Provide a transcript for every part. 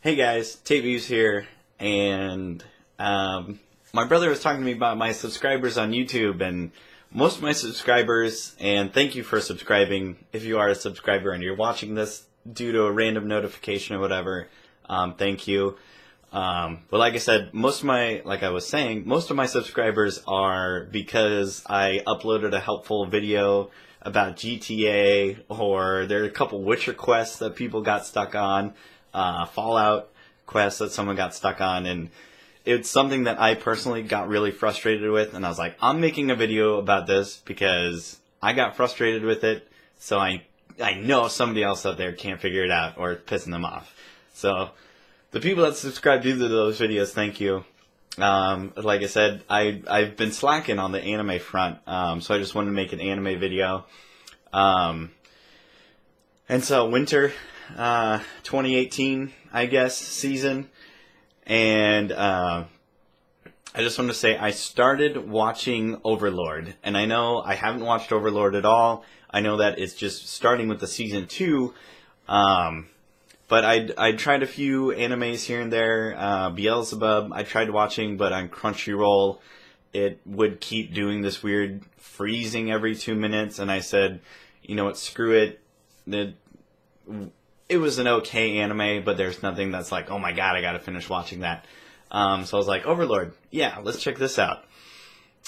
Hey guys, Views here, and my brother was talking to me about my subscribers on YouTube, and most of my subscribers, and thank you for subscribing if you are a subscriber and you're watching this due to a random notification or whatever, thank you. But like I said, most of my subscribers are because I uploaded a helpful video about GTA, or there are a couple Witcher quests that people got stuck on, Fallout quests that someone got stuck on, and it's something that I personally got really frustrated with, and I was like, I'm making a video about this because I got frustrated with it, so I know somebody else out there can't figure it out, or it's pissing them off. So, the people that subscribe to those videos, thank you. Like I said, I've been slacking on the anime front, so I just wanted to make an anime video. And so, winter 2018, I guess, season, and I just want to say I started watching Overlord, and I know I haven't watched Overlord at all. I know that it's just starting with the season 2, but I tried a few animes here and there. Beelzebub I tried watching, but on Crunchyroll it would keep doing this weird freezing every 2 minutes, and I said, you know what, screw it. It was an okay anime, but there's nothing that's like, oh my god, I gotta finish watching that. So I was like, Overlord, yeah, let's check this out.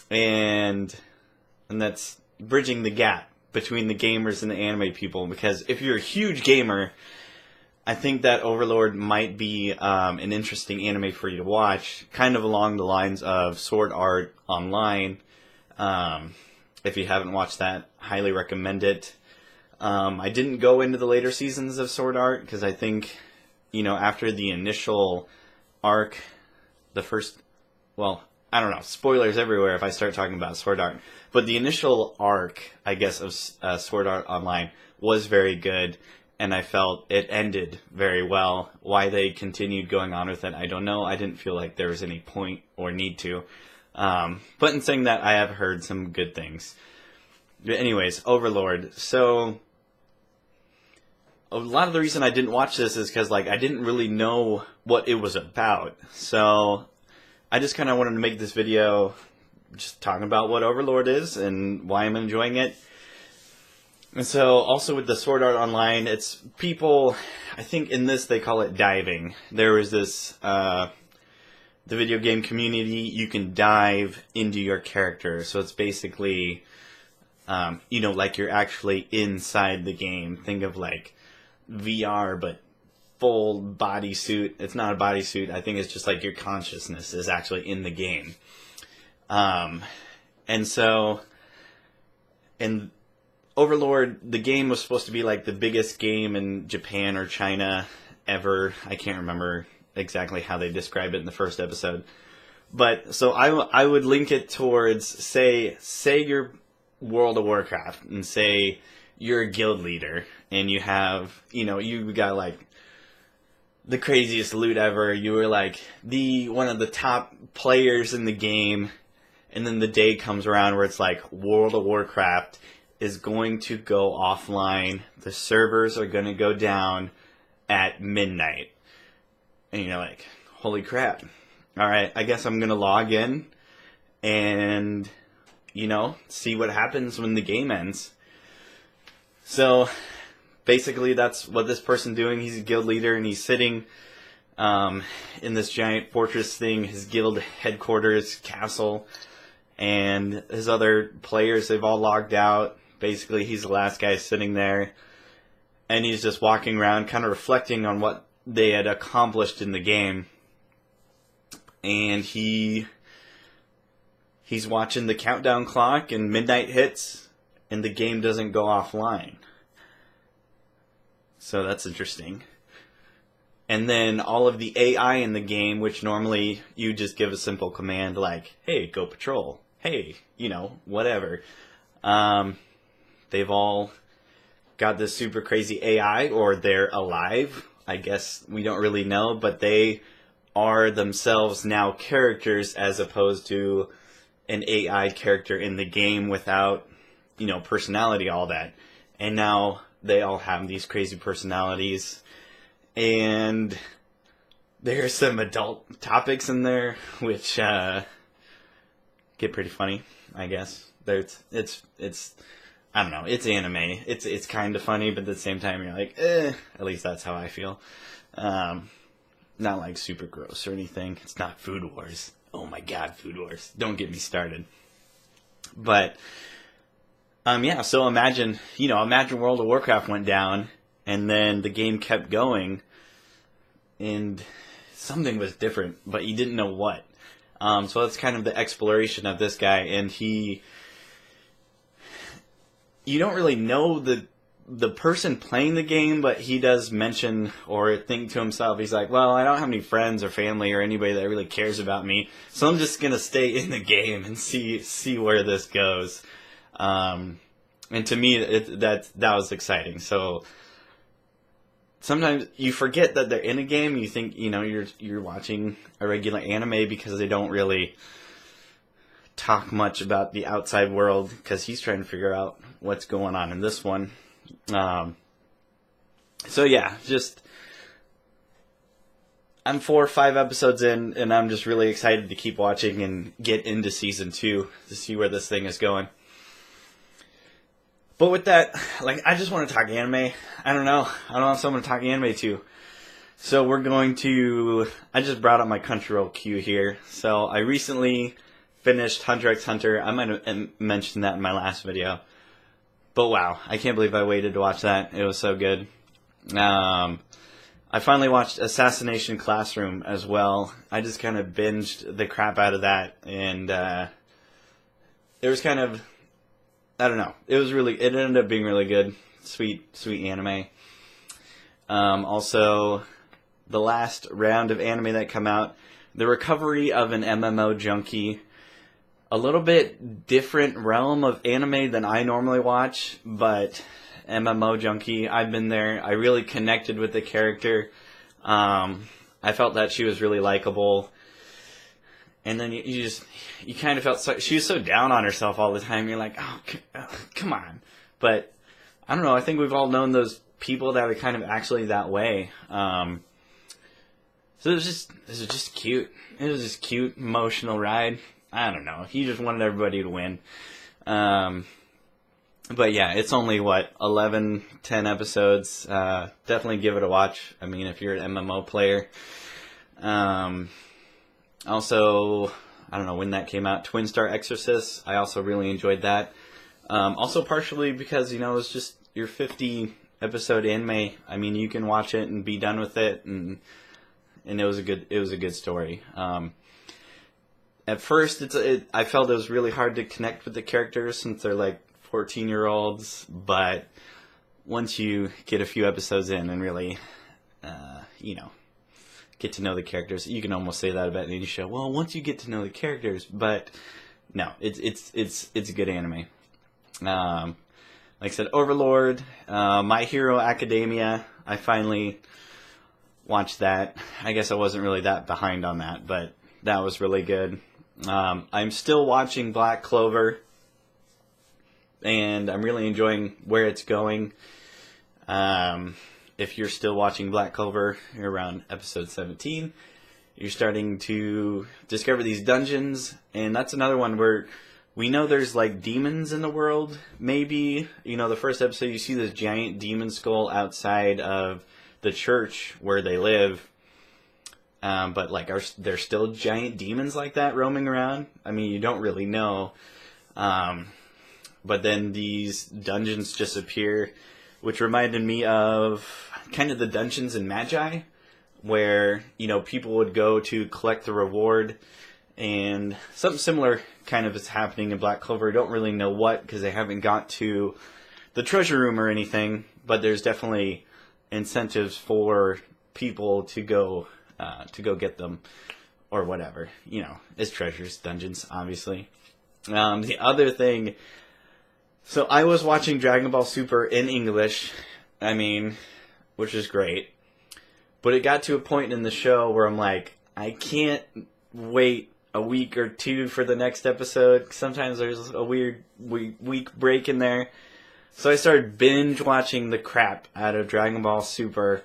And that's bridging the gap between the gamers and the anime people, because if you're a huge gamer, I think that Overlord might be an interesting anime for you to watch, kind of along the lines of Sword Art Online. If you haven't watched that, highly recommend it. I didn't go into the later seasons of Sword Art because I think, after the initial arc, I don't know, spoilers everywhere if I start talking about Sword Art, but the initial arc, I guess, of Sword Art Online was very good, and I felt it ended very well. Why they continued going on with it, I don't know. I didn't feel like there was any point or need to. But in saying that, I have heard some good things. But anyways, Overlord. So, a lot of the reason I didn't watch this is because, I didn't really know what it was about. So, I just kind of wanted to make this video just talking about what Overlord is and why I'm enjoying it. And so, also with the Sword Art Online, it's people, I think in this they call it diving. There was this, the video game community, you can dive into your character. So it's basically, like you're actually inside the game. Think of VR, but full bodysuit. It's not a bodysuit. I think it's just your consciousness is actually in the game. And so, in Overlord, the game was supposed to be the biggest game in Japan or China ever. I can't remember exactly how they described it in the first episode. But, so I would link it towards, say you're World of Warcraft, and say you're a guild leader, and you have, you got the craziest loot ever, you were one of the top players in the game, and then the day comes around where it's World of Warcraft is going to go offline, the servers are going to go down at midnight, and you're holy crap, alright, I guess I'm going to log in, and see what happens when the game ends. So, basically that's what this person's doing. He's a guild leader, and he's sitting in this giant fortress thing, his guild headquarters, castle, and his other players, they've all logged out. Basically, he's the last guy sitting there, and he's just walking around, kind of reflecting on what they had accomplished in the game, and he's watching the countdown clock, and midnight hits, and the game doesn't go offline. So that's interesting. And then all of the AI in the game, which normally you just give a simple command hey, go patrol. Hey, whatever. They've all got this super crazy AI, or they're alive. I guess we don't really know, but they are themselves now characters as opposed to an AI character in the game without, personality, all that. And now they all have these crazy personalities. And there's some adult topics in there which get pretty funny, I guess. It's I don't know, it's anime. It's kind of funny, but at the same time you're like, at least that's how I feel. Not like super gross or anything. It's not Food Wars. Oh my god, Food Wars. Don't get me started. But yeah, so imagine World of Warcraft went down and then the game kept going and something was different, but you didn't know what. So that's kind of the exploration of this guy, and you don't really know the person playing the game, but he does mention or think to himself, he's like, well, I don't have any friends or family or anybody that really cares about me, so I'm just going to stay in the game and see where this goes. And to me, that was exciting. So sometimes you forget that they're in a game. You think, you're watching a regular anime because they don't really talk much about the outside world because he's trying to figure out what's going on in this one. So yeah, I'm 4 or 5 episodes in, and I'm just really excited to keep watching and get into season 2 to see where this thing is going. But with that, I just want to talk anime. I don't know if someone to talk anime too. So I just brought up my Crunchyroll queue here. So I recently finished Hunter x Hunter. I might have mentioned that in my last video. But wow, I can't believe I waited to watch that. It was so good. I finally watched Assassination Classroom as well. I just kind of binged the crap out of that. And it was kind of, I don't know. It ended up being really good. Sweet anime. Also, the last round of anime that come out, the recovery of an MMO junkie. A little bit different realm of anime than I normally watch, but MMO junkie, I've been there. I really connected with the character. I felt that she was really likable. And then you kind of felt she was so down on herself all the time. You're like, oh, come on. But I don't know. I think we've all known those people that are kind of actually that way. So it was just cute. It was just cute, emotional ride. I don't know. He just wanted everybody to win. But yeah, it's only 11, 10 episodes. Definitely give it a watch. I mean, if you're an MMO player. Also, I don't know when that came out. Twin Star Exorcists. I also really enjoyed that. Also partially because, it's just your 50 episode anime. I mean, you can watch it and be done with it, and it was a good story. At first, I felt it was really hard to connect with the characters since they're 14-year-olds, but once you get a few episodes in and really, get to know the characters, you can almost say that about any show. Well, once you get to know the characters, but no, it's a good anime. Like I said, Overlord, My Hero Academia. I finally watched that. I guess I wasn't really that behind on that, but that was really good. I'm still watching Black Clover, and I'm really enjoying where it's going. If you're still watching Black Clover, you're around episode 17. You're starting to discover these dungeons, and that's another one where we know there's demons in the world, maybe. The first episode you see this giant demon skull outside of the church where they live. But are there still giant demons like that roaming around? I mean, you don't really know. But then these dungeons just appear, which reminded me of kind of the dungeons in Magi, where, people would go to collect the reward, and something similar kind of is happening in Black Clover. I don't really know what, because they haven't got to the treasure room or anything, but there's definitely incentives for people to go get them, or whatever. It's treasures, dungeons, obviously. The other thing, so I was watching Dragonball Super in English, which is great, but it got to a point in the show where I'm like, I can't wait a week or two for the next episode. Sometimes there's a weird week break in there. So I started binge watching the crap out of Dragon Ball Super.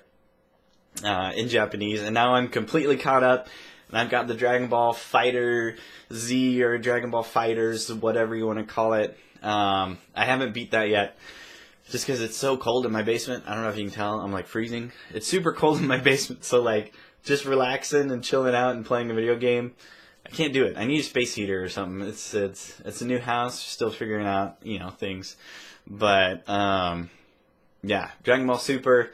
in Japanese, and now I'm completely caught up. And I've got the Dragon Ball Fighter Z or Dragon Ball Fighters, whatever you want to call it. I haven't beat that yet, just because it's so cold in my basement. I don't know if you can tell, I'm like freezing. It's super cold in my basement, so like just relaxing and chilling out and playing a video game, I can't do it. I need a space heater or something. It's a new house, still figuring out things, but yeah, Dragon Ball Super.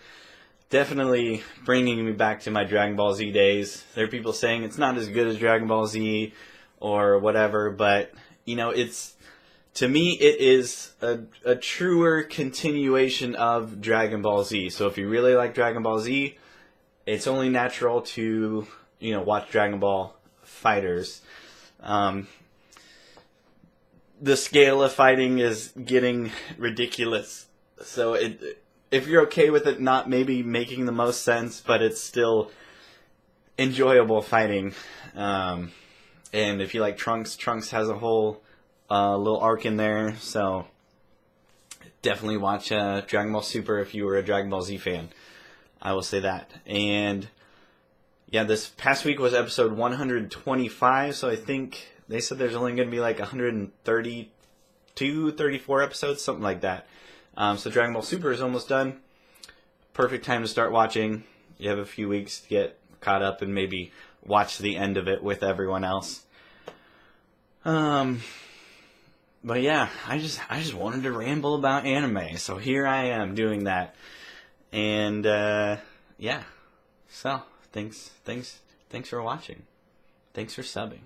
Definitely bringing me back to my Dragon Ball Z days. There are people saying it's not as good as Dragon Ball Z or whatever, but to me it is a truer continuation of Dragon Ball Z. So if you really like Dragon Ball Z, it's only natural to watch Dragon Ball Fighters. The scale of fighting is getting ridiculous, so if you're okay with it not maybe making the most sense, but it's still enjoyable fighting. And if you like Trunks has a whole little arc in there, so definitely watch Dragon Ball Super if you were a Dragon Ball Z fan. I will say that. And yeah, this past week was episode 125, so I think they said there's only going to be like 132, 34 episodes, something like that. So Dragon Ball Super is almost done. Perfect time to start watching. You have a few weeks to get caught up and maybe watch the end of it with everyone else. But yeah, I just wanted to ramble about anime, so here I am doing that. And yeah, so thanks for watching. Thanks for subbing.